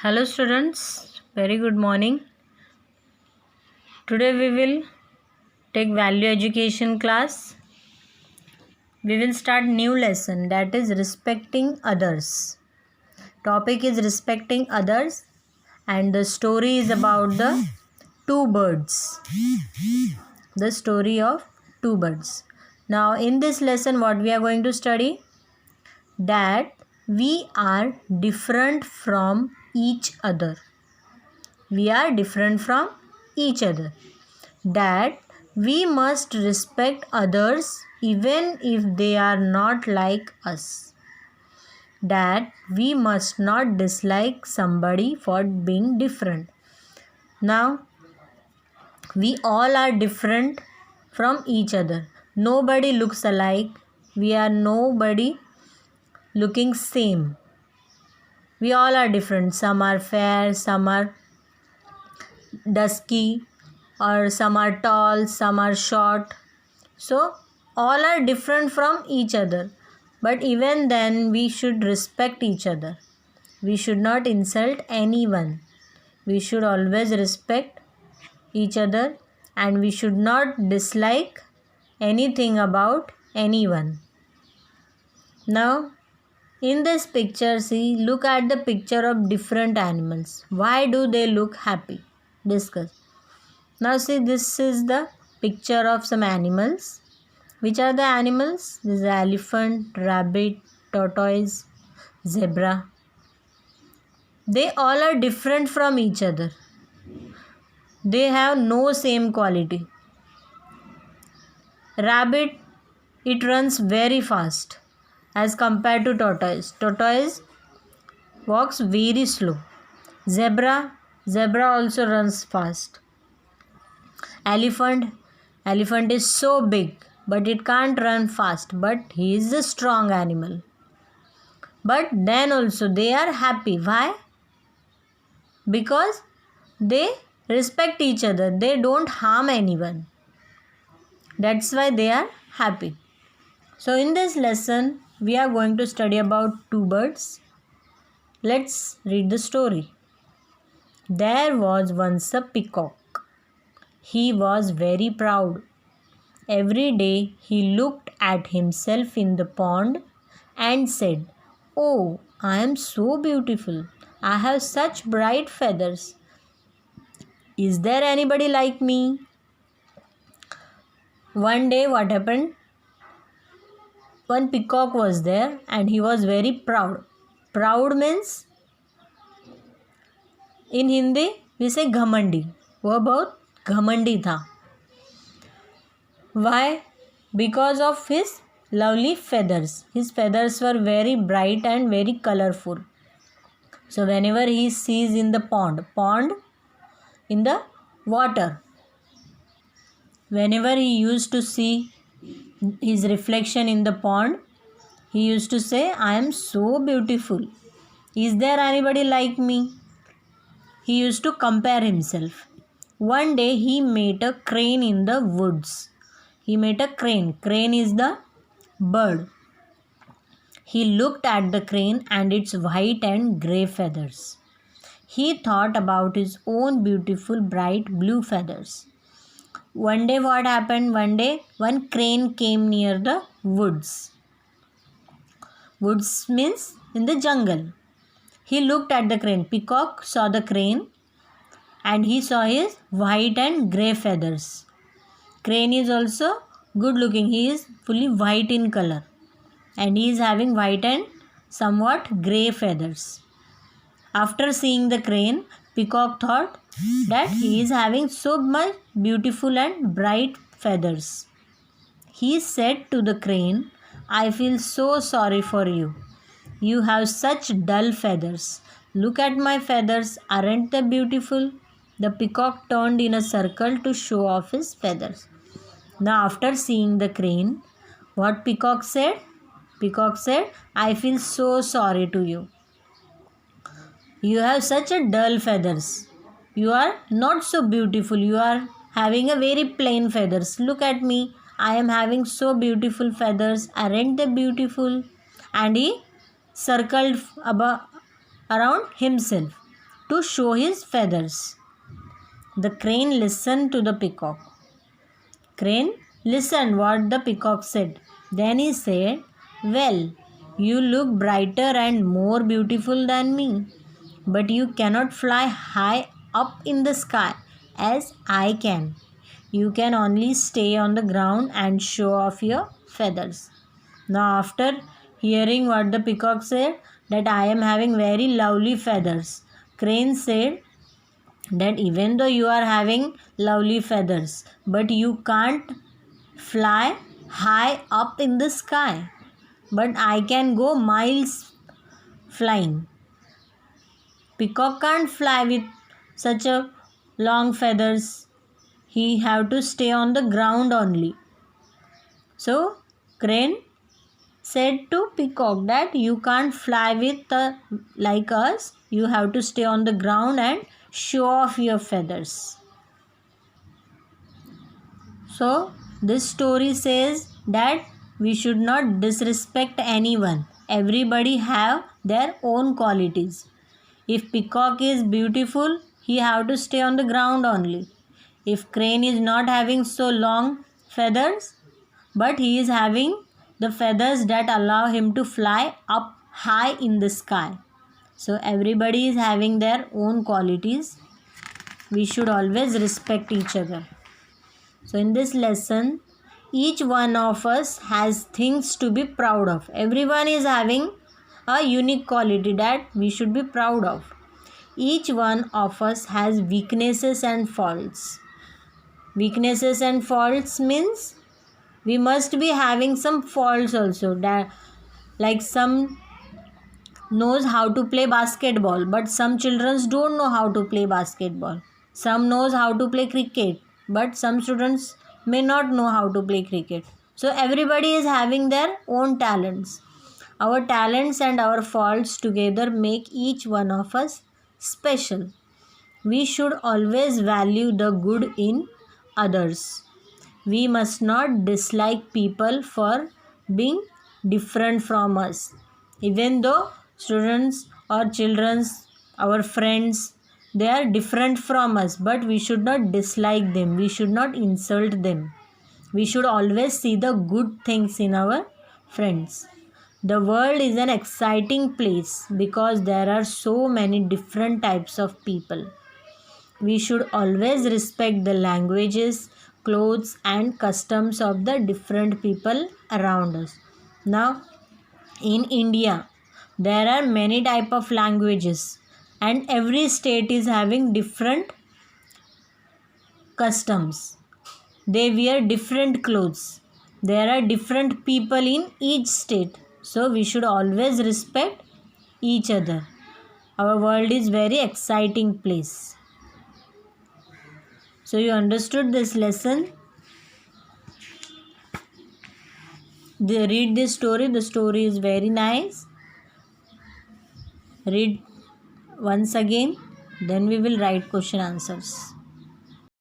Hello students, very good morning. Today we will take value education class. We will start new lesson, that is respecting others. Topic is respecting others and the story is about the two birds. The story of two birds. Now in this lesson what we are going to study? That we are different from each other. We are different from each other. That we must respect others even if they are not like us. That we must not dislike somebody for being different. Now, we all are different from each other. Nobody looks alike. We are nobody looking same. We all are different. Some are fair, some are dusky, or some are tall, some are short. So all are different from each other. But even then we should respect each other. We should not insult anyone. We should always respect each other and we should not dislike anything about anyone. Now in this picture, see, look at the picture of different animals. Why do they look happy? Discuss. Now see, this is the picture of some animals. Which are the animals? This is elephant, rabbit, tortoise, zebra. They all are different from each other. They have no same quality. Rabbit, it runs very fast as compared to tortoise. Tortoise walks very slow. Zebra also runs fast. Elephant is so big but it can't run fast, but he is a strong animal. But then also they are happy. Why? Because they respect each other. They don't harm anyone. That's why they are happy. So in this lesson we are going to study about two birds. Let's read the story. There was once a peacock. He was very proud. Every day he looked at himself in the pond and said, "Oh, I am so beautiful. I have such bright feathers. Is there anybody like me?" One day what happened? One peacock was there and he was very proud. Proud means in Hindi we say घमंडी. वो बहुत घमंडी था. Why? Because of his lovely feathers. His feathers were very bright and very colorful. So whenever he sees in the pond in the water, whenever he used to see his reflection in the pond, he used to say, "I am so beautiful. Is there anybody like me?" He used to compare himself. One day he met a crane in the woods. He met a crane. Crane is the bird. He looked at the crane and its white and grey feathers. He thought about his own beautiful bright blue feathers. One day what happened? One day one crane came near the woods. Woods means in the jungle. He looked at the crane. Peacock saw the crane and he saw his white and grey feathers. Crane is also good looking. He is fully white in color and he is having white and somewhat grey feathers. After seeing the crane, Peacock thought that he is having so much beautiful and bright feathers. He said to the crane, "I feel so sorry for you. You have such dull feathers. Look at my feathers. Aren't they beautiful?" The peacock turned in a circle to show off his feathers. Now after seeing the crane, what Peacock said? Peacock said, "I feel so sorry to you. You have such a dull feathers. You are not so beautiful. You are having a very plain feathers. Look at me. I am having so beautiful feathers. Aren't they beautiful?" And he circled around himself. to show his feathers. The crane listened to the peacock. Crane listened what the peacock said. Then he said, "Well, you look brighter and more beautiful than me, but you cannot fly high up in the sky as I can. You can only stay on the ground and show off your feathers." Now, after hearing what the peacock said, that I am having very lovely feathers, Crane said that even though you are having lovely feathers, but you can't fly high up in the sky, but I can go miles flying. Peacock can't fly with such a long feathers. He have to stay on the ground only. So Crane said to peacock that you can't fly with like us. You have to stay on the ground and show off your feathers. So this story says that we should not disrespect anyone. Everybody have their own qualities. If peacock is beautiful, he have to stay on the ground only. If crane is not having so long feathers, but he is having the feathers that allow him to fly up high in the sky. So everybody is having their own qualities. We should always respect each other. So in this lesson, each one of us has things to be proud of. Everyone is having a unique quality that we should be proud of. Each one of us has weaknesses and faults. Weaknesses and faults means we must be having some faults also, that like some knows how to play basketball, but some children don't know how to play basketball. Some knows how to play cricket, but some students may not know how to play cricket. So everybody is having their own talents. Our talents and our faults together make each one of us special. We should always value the good in others. We must not dislike people for being different from us. Even though students or children, our friends, they are different from us, but we should not dislike them. We should not insult them. We should always see the good things in our friends. The world is an exciting place because there are so many different types of people. We should always respect the languages, clothes and customs of the different people around us. Now, in India, there are many type of languages and every state is having different customs. They wear different clothes. There are different people in each state. So we should always respect each other. Our world is very exciting place. So you understood this lesson? Read this story. The story is very nice. Read once again. Then we will write question answers.